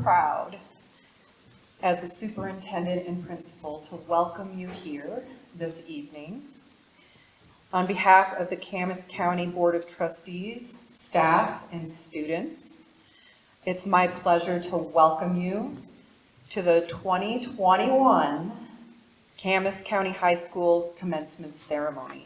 proud, as the superintendent and principal, to welcome you here this evening. On behalf of the Camas County Board of Trustees, staff, and students, it's my pleasure to welcome you to the 2021 Camas County High School Commencement Ceremony.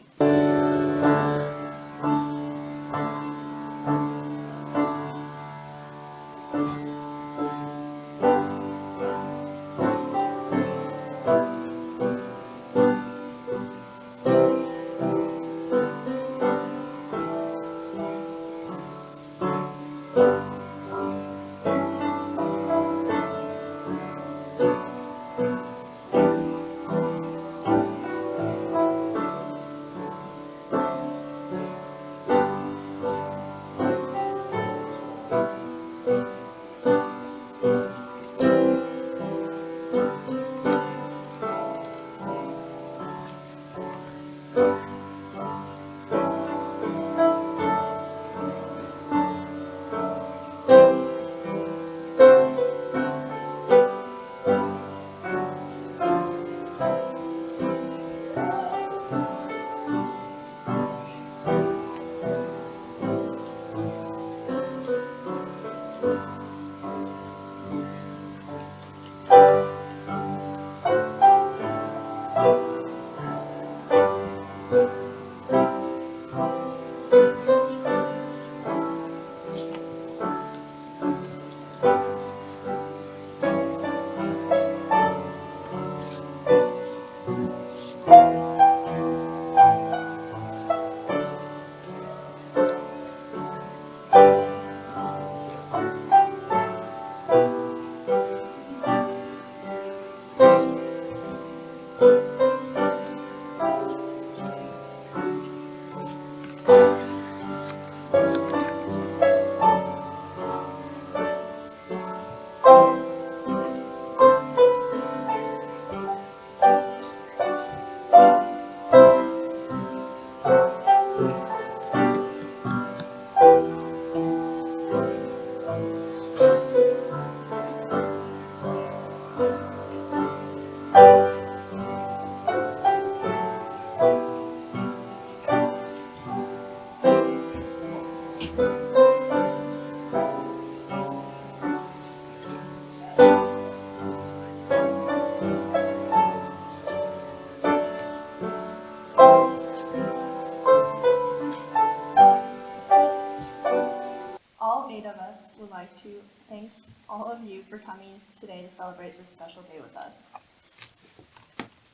Celebrate this special day with us.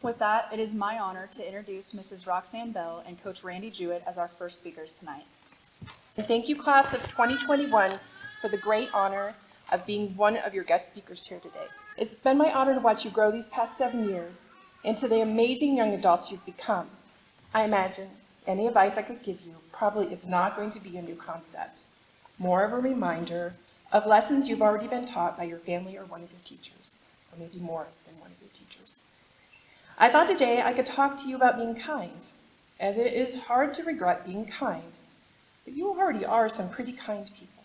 With that, it is my honor to introduce Mrs. Roxanne Bell and Coach Randy Jewett as our first speakers tonight. And thank you, class of 2021, for the great honor of being one of your guest speakers here today. It's been my honor to watch you grow these past 7 years into the amazing young adults you've become. I imagine any advice I could give you probably is not going to be a new concept, more of a reminder of lessons you've already been taught by your family or one of your teachers, or maybe more than one of your teachers. I thought today I could talk to you about being kind, as it is hard to regret being kind, but you already are some pretty kind people.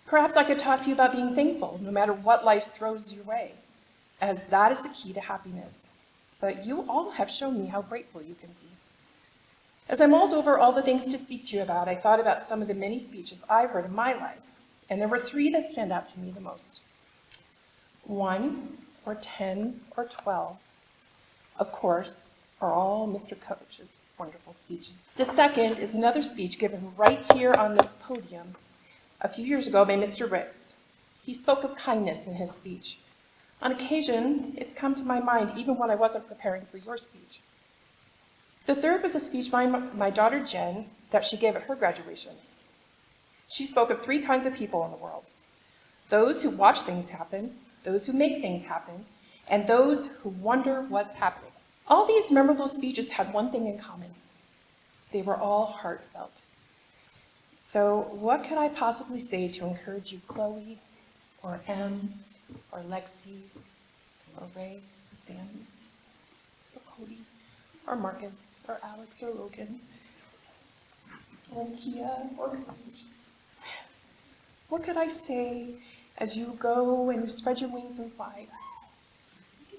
Perhaps I could talk to you about being thankful no matter what life throws your way, as that is the key to happiness. But you all have shown me how grateful you can be. As I mulled over all the things to speak to you about, I thought about some of the many speeches I've heard in my life, and there were 3 that stand out to me the most. 1 or 10 or 12, of course, are all Mr. Coach's wonderful speeches. The second is another speech given right here on this podium a few years ago by Mr. Ricks. He spoke of kindness in his speech. On occasion, it's come to my mind even when I wasn't preparing for your speech. The third was a speech by my daughter Jen that she gave at her graduation. She spoke of 3 kinds of people in the world: those who watch things happen, those who make things happen, and those who wonder what's happening. All these memorable speeches had one thing in common. They were all heartfelt. So what could I possibly say to encourage you, Chloe, or Em, or Lexie, or Ray, or Sam, or Cody, or Marcus, or Alex, or Logan, or Kia, or Coach? What could I say as you go and you spread your wings and fly.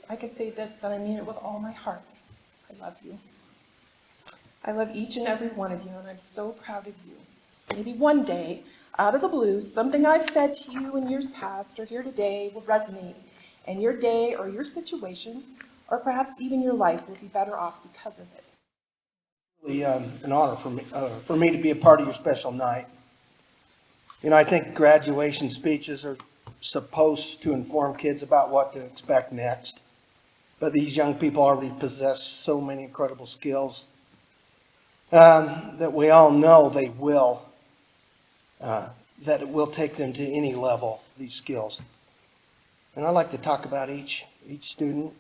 I could say this, and I mean it with all my heart. I love you. I love each and every one of you, and I'm so proud of you. Maybe one day, out of the blue, something I've said to you in years past or here today will resonate, and your day or your situation, or perhaps even your life, will be better off because of it. Really, an honor for me to be a part of your special night. You know, I think graduation speeches are supposed to inform kids about what to expect next. But these young people already possess so many incredible skills that we all know they will, that it will take them to any level, these skills. And I'd like to talk about each student.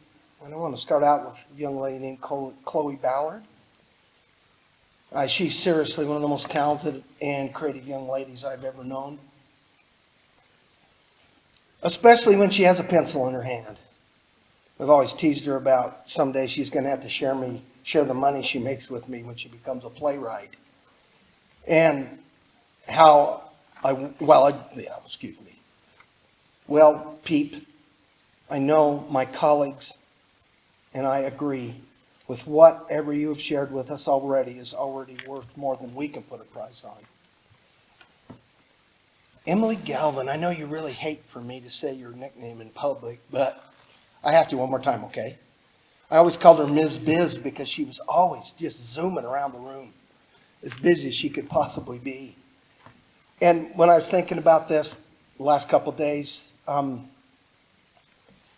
And I want to start out with a young lady named Chloe Ballard. She's seriously one of the most talented and creative young ladies I've ever known. Especially when she has a pencil in her hand. I've always teased her about someday she's going to have to share the money she makes with me when she becomes a playwright. And Well, Peep, I know my colleagues and I agree with whatever you have shared with us already is already worth more than we can put a price on. Emilie Galvin, I know you really hate for me to say your nickname in public, but I have to one more time, okay? I always called her Ms. Biz because she was always just zooming around the room, as busy as she could possibly be. And when I was thinking about this the last couple of days,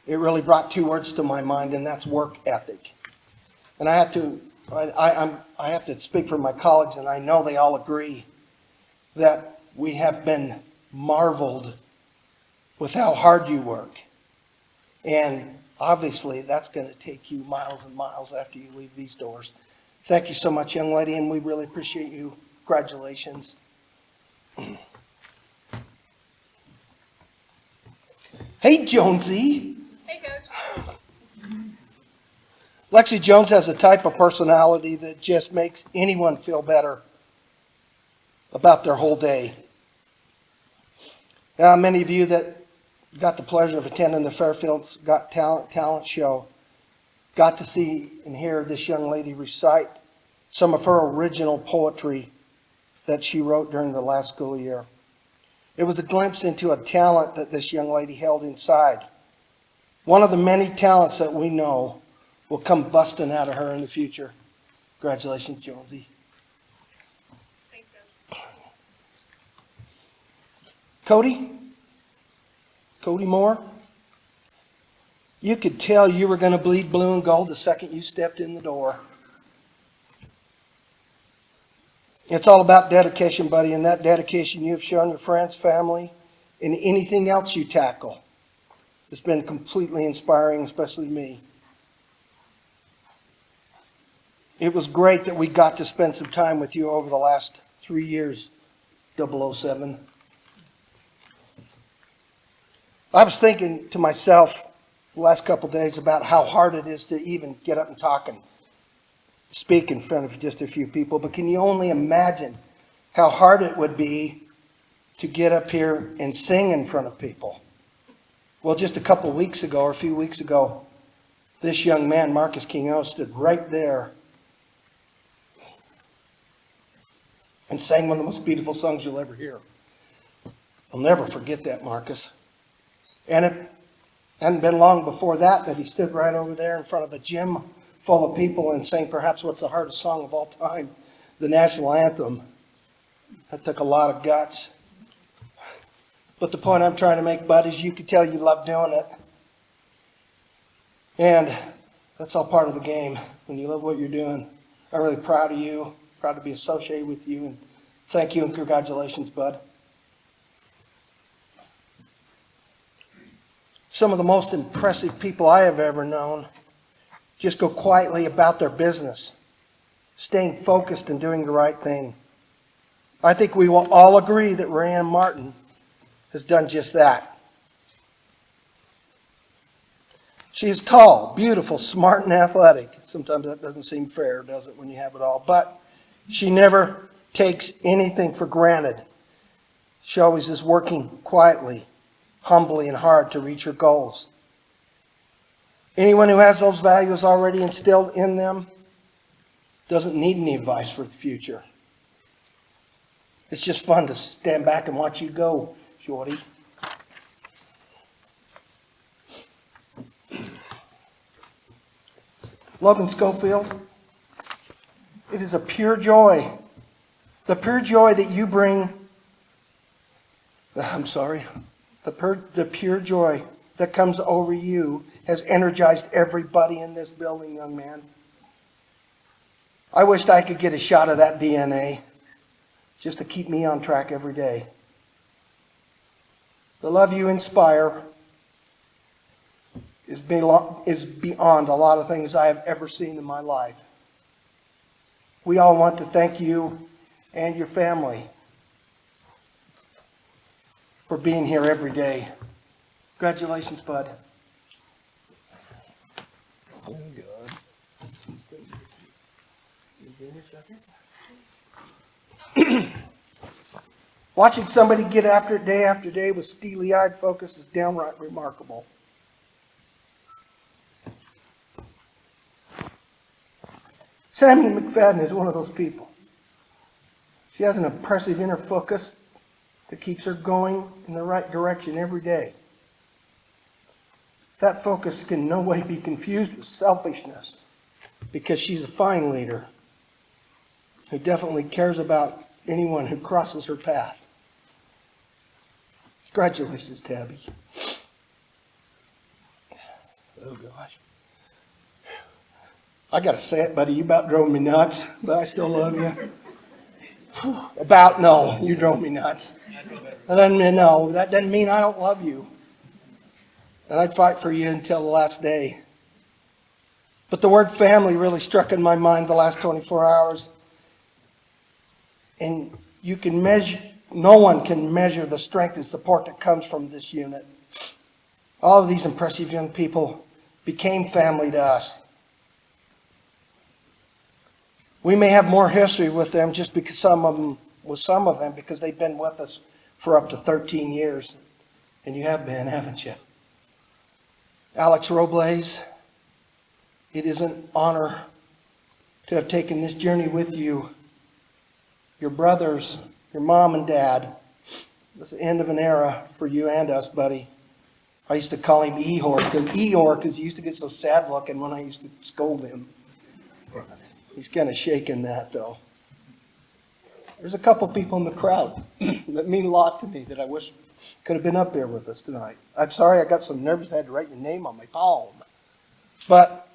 it really brought two words to my mind, and that's work ethic. And I have to speak for my colleagues, and I know they all agree that we have been marveled with how hard you work. And obviously, that's going to take you miles and miles after you leave these doors. Thank you so much, young lady, and we really appreciate you. Congratulations. Hey, Jonesy. Hey, Coach. Lexie Jones has a type of personality that just makes anyone feel better about their whole day. Now, many of you that got the pleasure of attending the Fairfield's Got Talent show got to see and hear this young lady recite some of her original poetry that she wrote during the last school year. It was a glimpse into a talent that this young lady held inside. One of the many talents that we know will come busting out of her in the future. Congratulations, Jonesy. Thanks, Coach. Cody Moore, you could tell you were going to bleed blue and gold the second you stepped in the door. It's all about dedication, buddy, and that dedication you've shown your friends, family, and anything else you tackle. It's been completely inspiring, especially me. It was great that we got to spend some time with you over the last 3 years, 007. I was thinking to myself the last couple of days about how hard it is to even get up and talk and speak in front of just a few people. But can you only imagine how hard it would be to get up here and sing in front of people? Well, just a couple of weeks ago, or a few weeks ago, this young man, Marcus Quinonez, stood right there and sang one of the most beautiful songs you'll ever hear. I'll never forget that, Marcus. And it hadn't been long before that he stood right over there in front of a gym full of people and sang perhaps what's the hardest song of all time, the national anthem. That took a lot of guts. But the point I'm trying to make, bud, is you could tell you love doing it. And that's all part of the game when you love what you're doing. I'm really proud of you, proud to be associated with you, and thank you and congratulations, bud. Some of the most impressive people I have ever known just go quietly about their business, staying focused and doing the right thing. I think we will all agree that Rayann Martin has done just that. She is tall, beautiful, smart, and athletic. Sometimes that doesn't seem fair, does it, when you have it all? But she never takes anything for granted. She always is working quietly humbly and hard to reach your goals. Anyone who has those values already instilled in them doesn't need any advice for the future. It's just fun to stand back and watch you go, Shorty. Logan Schofield, it is a pure joy. The pure joy that you bring, the pure joy that comes over you has energized everybody in this building, young man. I wished I could get a shot of that DNA just to keep me on track every day. The love you inspire is beyond a lot of things I have ever seen in my life. We all want to thank you and your family for being here every day. Congratulations, bud. Oh, God. Watching somebody get after it day after day with steely-eyed focus is downright remarkable. Sammy McFadden is one of those people. She has an impressive inner focus that keeps her going in the right direction every day. That focus can in no way be confused with selfishness, because she's a fine leader who definitely cares about anyone who crosses her path. Congratulations, Tabby. Oh, gosh. I got to say it, buddy. You about drove me nuts, but I still love you. No, you drove me nuts. That doesn't mean I don't love you. And I'd fight for you until the last day. But the word family really struck in my mind the last 24 hours. And no one can measure the strength and support that comes from this unit. All of these impressive young people became family to us. We may have more history with them just because some of them because they've been with us for up to 13 years. And you have been, haven't you? Alex Robles, it is an honor to have taken this journey with you. Your brothers, your mom and dad. This is the end of an era for you and us, buddy. I used to call him Eeyore because he used to get so sad looking when I used to scold him. He's kind of shaking that, though. There's a couple people in the crowd that mean a lot to me that I wish could have been up there with us tonight. I'm sorry I got so nervous I had to write your name on my palm. But,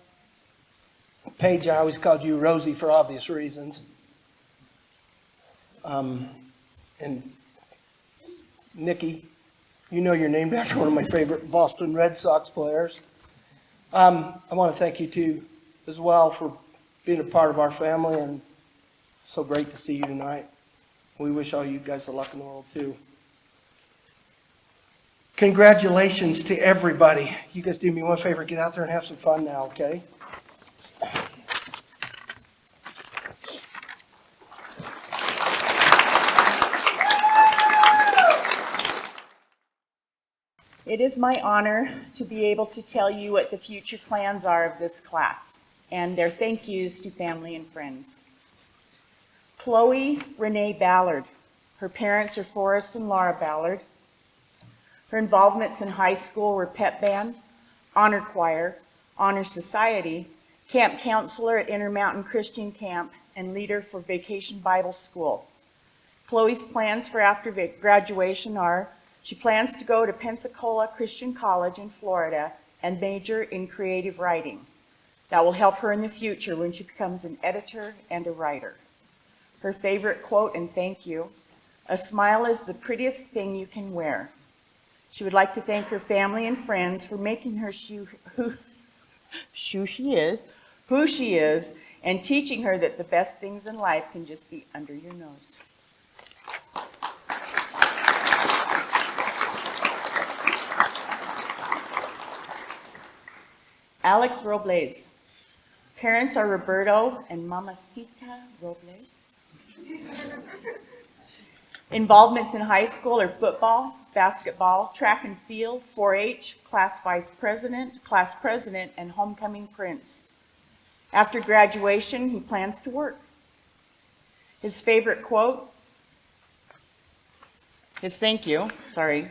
Paige, I always called you Rosie for obvious reasons. And Nikki, you know you're named after one of my favorite Boston Red Sox players. I want to thank you, too, as well, for being a part of our family, and so great to see you tonight. We wish all you guys the luck in the world, too. Congratulations to everybody. You guys do me one favor, get out there and have some fun now, okay? It is my honor to be able to tell you what the future plans are of this class and their thank yous to family and friends. Chloe Renee Ballard. Her parents are Forrest and Laura Ballard. Her involvements in high school were pep band, honor choir, honor society, camp counselor at Intermountain Christian Camp, and leader for Vacation Bible School. Chloe's plans for after graduation are she plans to go to Pensacola Christian College in Florida and major in creative writing. That will help her in the future when she becomes an editor and a writer. Her favorite quote and thank you, "A smile is the prettiest thing you can wear." She would like to thank her family and friends for making her who she is, and teaching her that the best things in life can just be under your nose. Alex Robles. Parents are Roberto and Mamacita Robles. Involvements in high school are football, basketball, track and field, 4-H, class vice president, class president, and homecoming prince. After graduation, he plans to work. His favorite quote, thank you, sorry.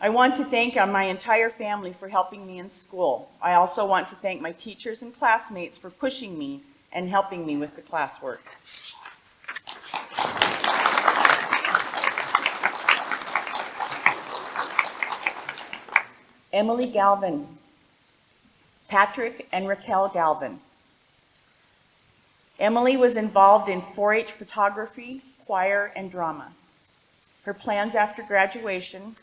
I want to thank my entire family for helping me in school. I also want to thank my teachers and classmates for pushing me and helping me with the classwork. Emilie Galvin, Patrick and Raquel Galvin. Emilie was involved in 4-H photography, choir, and drama. Her plans after graduation,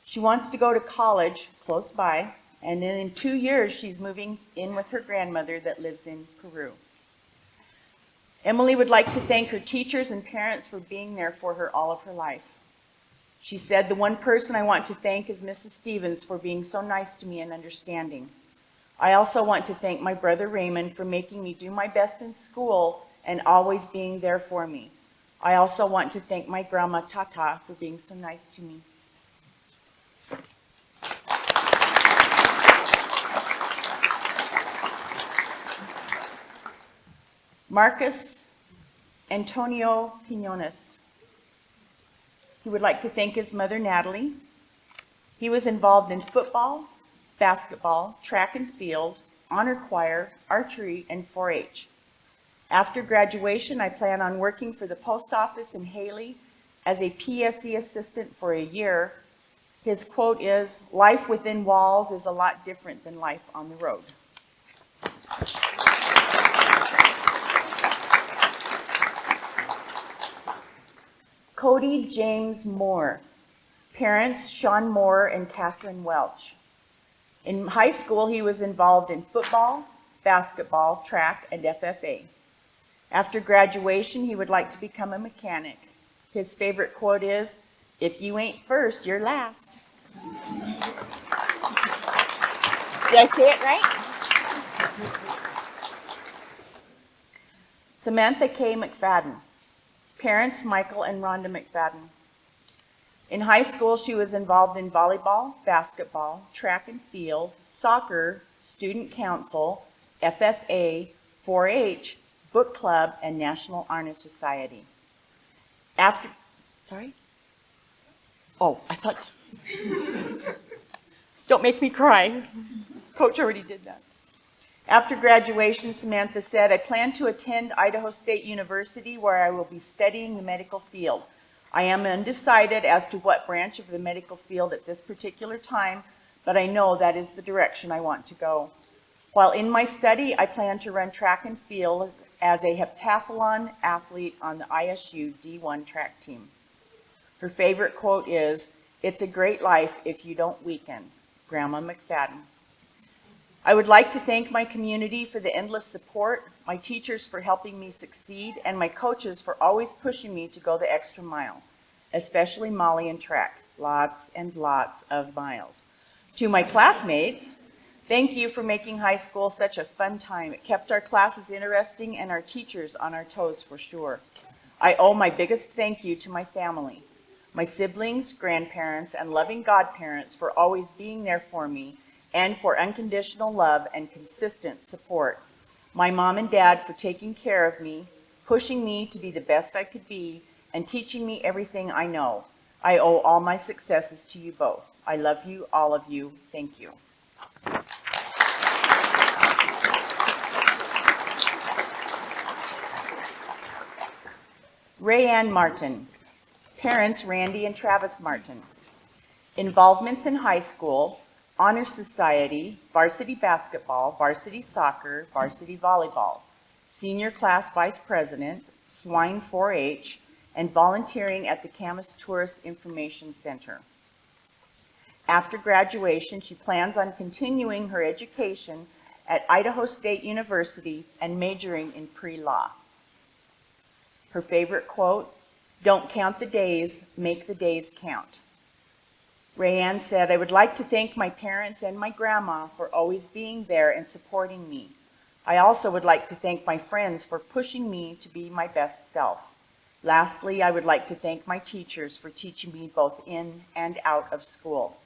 she wants to go to college close by, and then in 2 years she's moving in with her grandmother that lives in Peru. Emilie would like to thank her teachers and parents for being there for her all of her life. She said, the one person I want to thank is Mrs. Stevens for being so nice to me and understanding. I also want to thank my brother Raymond for making me do my best in school and always being there for me. I also want to thank my grandma Tata for being so nice to me. Marcus Antonio Quinonez. He would like to thank his mother, Natalie. He was involved in football, basketball, track and field, honor choir, archery, and 4-H. After graduation, I plan on working for the post office in Haley as a PSE assistant for a year. His quote is, "Life within walls is a lot different than life on the road." Cody James Moore. Parents, Sean Moore and Catherine Welch. In high school, he was involved in football, basketball, track, and FFA. After graduation, he would like to become a mechanic. His favorite quote is, "If you ain't first, you're last." Did I say it right? Samantha Kay McFadden. Parents, Michael and Rhonda McFadden. In high school, she was involved in volleyball, basketball, track and field, soccer, student council, FFA, 4-H, book club, and National Honor Society. Sorry? Oh, I thought, don't make me cry. Coach already did that. After graduation, Samantha said, I plan to attend Idaho State University where I will be studying the medical field. I am undecided as to what branch of the medical field at this particular time, but I know that is the direction I want to go. While in my study, I plan to run track and field as a heptathlon athlete on the ISU D1 track team. Her favorite quote is, "It's a great life if you don't weaken." Grandma McFadden. I would like to thank my community for the endless support, my teachers for helping me succeed, and my coaches for always pushing me to go the extra mile, especially Molly in track, lots and lots of miles. To my classmates, thank you for making high school such a fun time. It kept our classes interesting and our teachers on our toes for sure. I owe my biggest thank you to my family, my siblings, grandparents, and loving godparents for always being there for me and for unconditional love and consistent support. My mom and dad for taking care of me, pushing me to be the best I could be, and teaching me everything I know. I owe all my successes to you both. I love you, all of you. Thank you. Rayann Martin. Parents, Randy and Travis Martin. Involvements in high school, Honor Society, varsity basketball, varsity soccer, varsity volleyball, senior class vice president, swine 4-H, and volunteering at the Camas Tourist Information Center. After graduation, she plans on continuing her education at Idaho State University and majoring in pre-law. Her favorite quote, "Don't count the days, make the days count." Rayann said, I would like to thank my parents and my grandma for always being there and supporting me. I also would like to thank my friends for pushing me to be my best self. Lastly, I would like to thank my teachers for teaching me both in and out of school.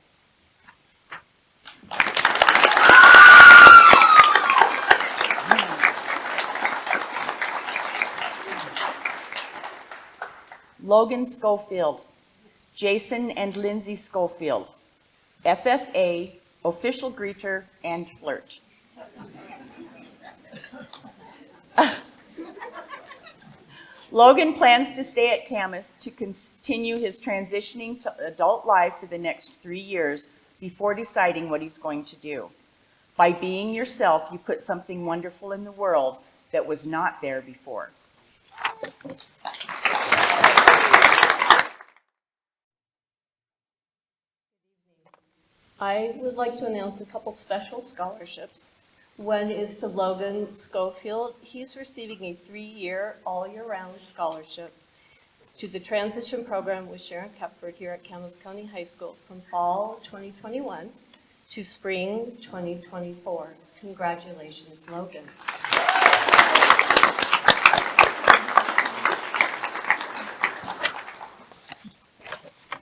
Logan Schofield, Jason and Lindsay Schofield, FFA, official greeter, and flirt. Logan plans to stay at Camas to continue his transitioning to adult life for the next 3 years before deciding what he's going to do. By being yourself, you put something wonderful in the world that was not there before. I would like to announce a couple special scholarships. One is to Logan Schofield. He's receiving a 3-year, all-year-round scholarship to the transition program with Sharon Kepford here at Camas County High School from fall 2021 to spring 2024. Congratulations, Logan.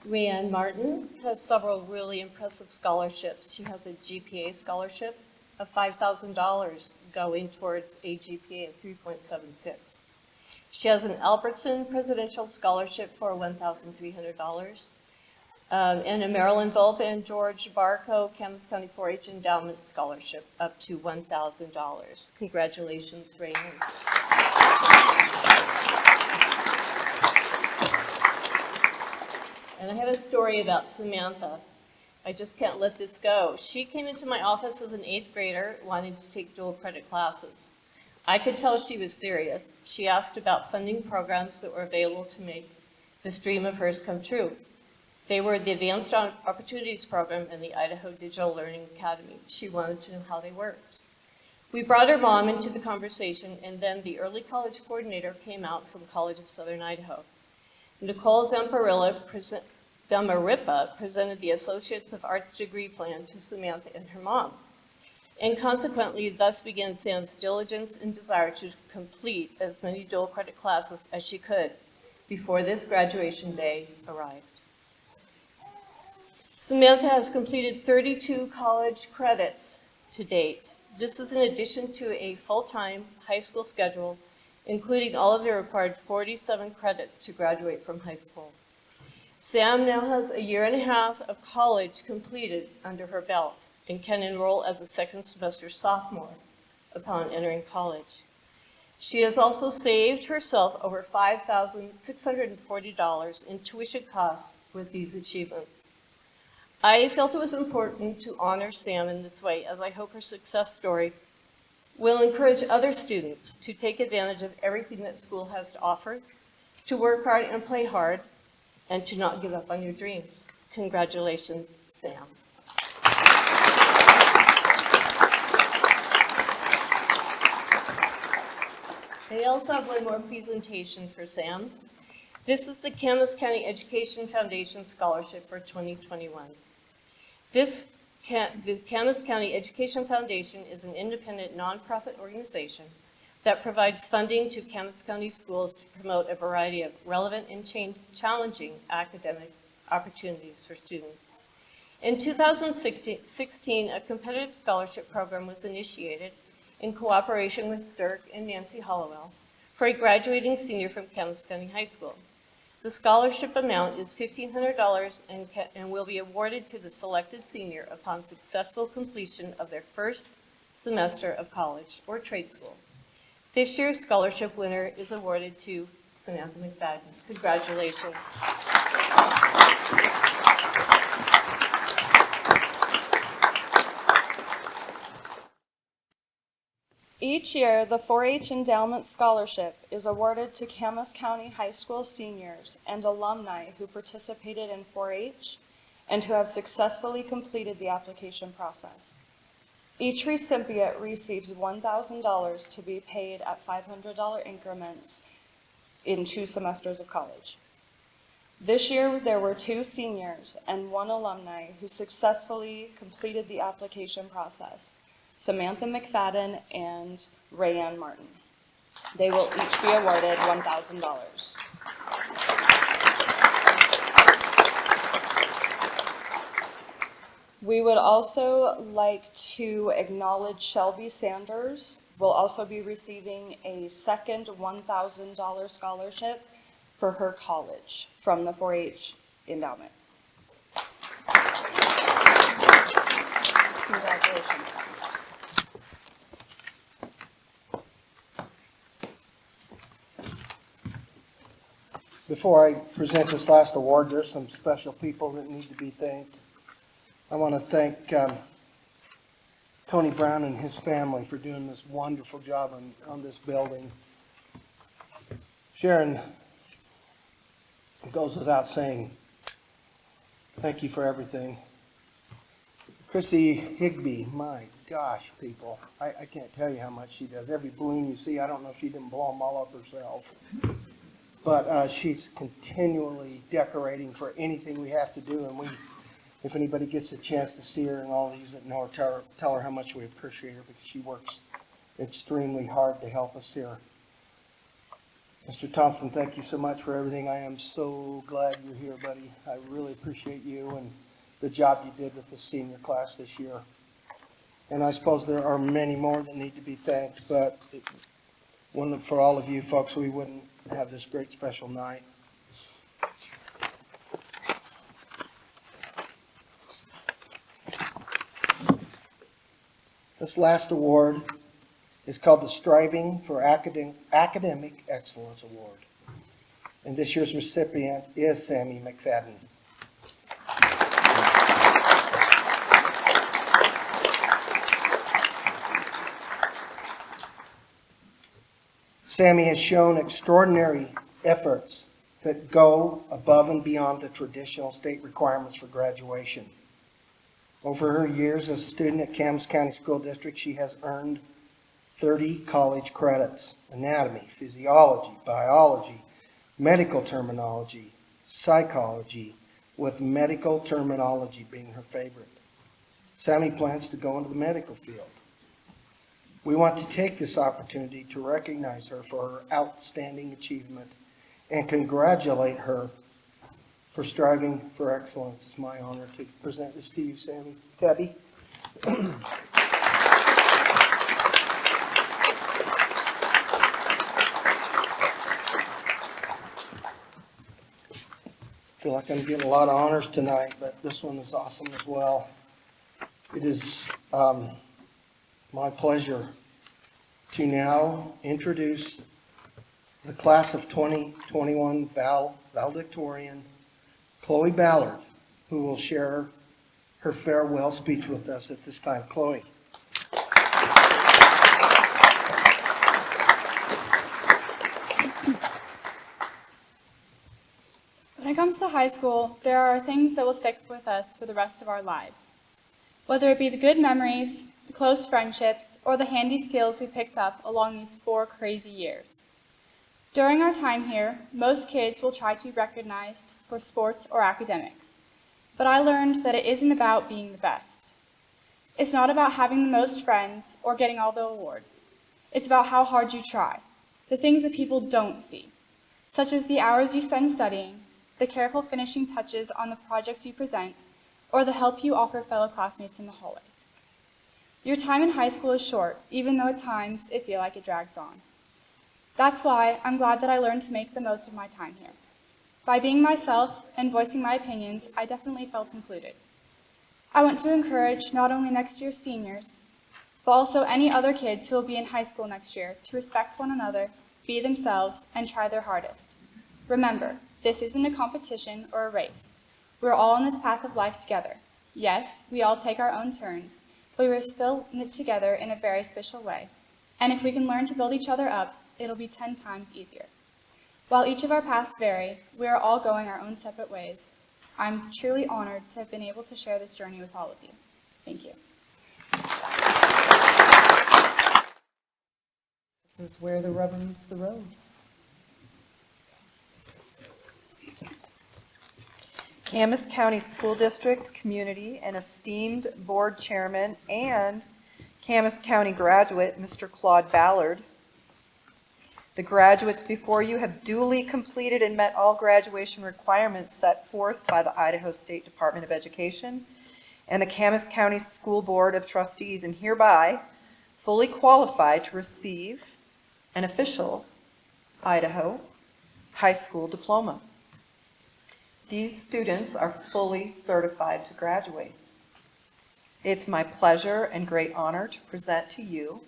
Rayann Martin has several really impressive scholarships. She has a GPA scholarship of $5,000 going towards a GPA of 3.76. She has an Albertson Presidential Scholarship for $1,300, and a Marilyn Volpe and George Barco Camas County 4-H Endowment Scholarship up to $1,000. Congratulations, Rayann. And I have a story about Samantha. I just can't let this go. She came into my office as an 8th grader wanting to take dual credit classes. I could tell she was serious. She asked about funding programs that were available to make this dream of hers come true. They were the Advanced Opportunities Program and the Idaho Digital Learning Academy. She wanted to know how they worked. We brought her mom into the conversation, and then the early college coordinator came out from College of Southern Idaho. Nicole Zamarripa presented the Associates of Arts degree plan to Samantha and her mom. And consequently, thus began Sam's diligence and desire to complete as many dual credit classes as she could before this graduation day arrived. Samantha has completed 32 college credits to date. This is in addition to a full-time high school schedule, including all of the required 47 credits to graduate from high school. Sam now has a 1.5 years of college completed under her belt and can enroll as a second semester sophomore upon entering college. She has also saved herself over $5,640 in tuition costs with these achievements. I felt it was important to honor Sam in this way, as I hope her success story will encourage other students to take advantage of everything that school has to offer, to work hard and play hard, and to not give up on your dreams. Congratulations, Sam. I also have one more presentation for Sam. This is the Camas County Education Foundation Scholarship for 2021. The Camas County Education Foundation is an independent nonprofit organization that provides funding to Camas County schools to promote a variety of relevant and challenging academic opportunities for students. In 2016, a competitive scholarship program was initiated in cooperation with Dirk and Nancy Hollowell for a graduating senior from Camas County High School. The scholarship amount is $1,500 and will be awarded to the selected senior upon successful completion of their first semester of college or trade school. This year's scholarship winner is awarded to Samantha McFadden. Congratulations. Each year, the 4-H Endowment Scholarship is awarded to Camas County High School seniors and alumni who participated in 4-H and who have successfully completed the application process. Each recipient receives $1,000 to be paid at $500 increments in 2 semesters of college. This year, there were 2 seniors and 1 alumni who successfully completed the application process, Samantha McFadden and Rayann Martin. They will each be awarded $1,000. We would also like to acknowledge Shelby Sanders. Will also be receiving a second $1,000 scholarship for her college from the 4-H endowment. Congratulations. Before I present this last award, there's some special people that need to be thanked. I want to thank Tony Brown and his family for doing this wonderful job on this building. Sharon, it goes without saying, thank you for everything. Chrissy Higby, my gosh, people, I can't tell you how much she does. Every balloon you see, I don't know if she didn't blow them all up herself. But she's continually decorating for anything we have to do, and if anybody gets a chance to see her, and all these that know her, tell her how much we appreciate her, because she works extremely hard to help us here. Mr. Thompson, thank you so much for everything. I am so glad you're here, buddy. I really appreciate you and the job you did with the senior class this year. And I suppose there are many more that need to be thanked, but for all of you folks, we wouldn't have this great special night. This last award is called the Striving for Academic Excellence Award. And this year's recipient is Sammy McFadden. Sammy has shown extraordinary efforts that go above and beyond the traditional state requirements for graduation. Over her years as a student at Camas County School District, she has earned 30 college credits: anatomy, physiology, biology, medical terminology, psychology, with medical terminology being her favorite. Sammy plans to go into the medical field. We want to take this opportunity to recognize her for her outstanding achievement and congratulate her for striving for excellence. It's my honor to present this to you, Sammy. Debbie. I feel like I'm getting a lot of honors tonight, but this one is awesome as well. It is my pleasure to now introduce the class of 2021 valedictorian, Chloe Ballard, who will share her farewell speech with us at this time. Chloe. When it comes to high school, there are things that will stick with us for the rest of our lives. Whether it be the good memories, the close friendships, or the handy skills we picked up along these 4 crazy years. During our time here, most kids will try to be recognized for sports or academics, but I learned that it isn't about being the best. It's not about having the most friends or getting all the awards. It's about how hard you try, the things that people don't see, such as the hours you spend studying, the careful finishing touches on the projects you present, or the help you offer fellow classmates in the hallways. Your time in high school is short, even though at times it feels like it drags on. That's why I'm glad that I learned to make the most of my time here. By being myself and voicing my opinions, I definitely felt included. I want to encourage not only next year's seniors, but also any other kids who will be in high school next year to respect one another, be themselves, and try their hardest. Remember, this isn't a competition or a race. We're all on this path of life together. Yes, we all take our own turns, but we're still knit together in a very special way. And if we can learn to build each other up, it'll be 10 times easier. While each of our paths vary, we are all going our own separate ways. I'm truly honored to have been able to share this journey with all of you. Thank you. This is where the rubber meets the road. Camas County School District community and esteemed board chairman and Camas County graduate, Mr. Claude Ballard. The graduates before you have duly completed and met all graduation requirements set forth by the Idaho State Department of Education and the Camas County School Board of Trustees, and hereby fully qualified to receive an official Idaho high school diploma. These students are fully certified to graduate. It's my pleasure and great honor to present to you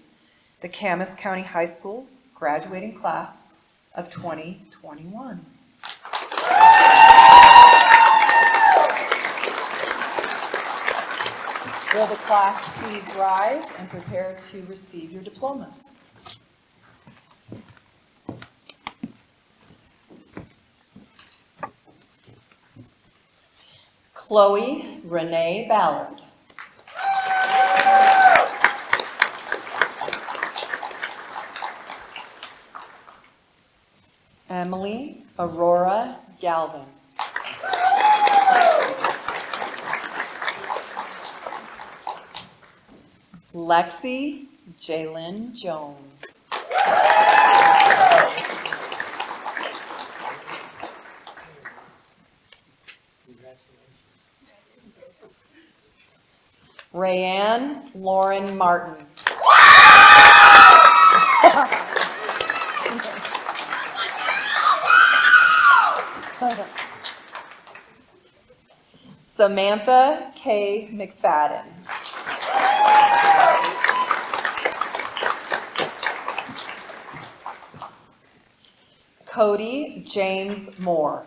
the Camas County High School graduating class of 2021. Will the class please rise and prepare to receive your diplomas? Chloe Renee Ballard. Emilie Aurora Galvin. Lexie Jaylynn Jones. Rayann Loren Martin. Samantha Kay McFadden. Cody James Moore.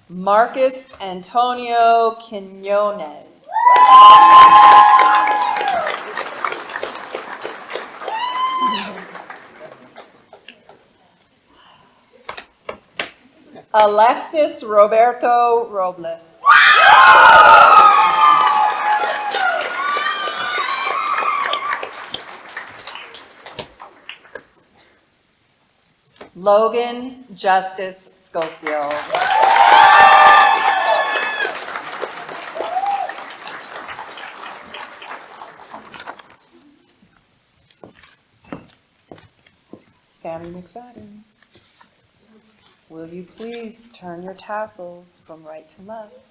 Marcus Antonio Quinonez. Alexis Roberto Robles. Logan Justice Schofield. Sammy McFadden. Will you please turn your tassels from right to left?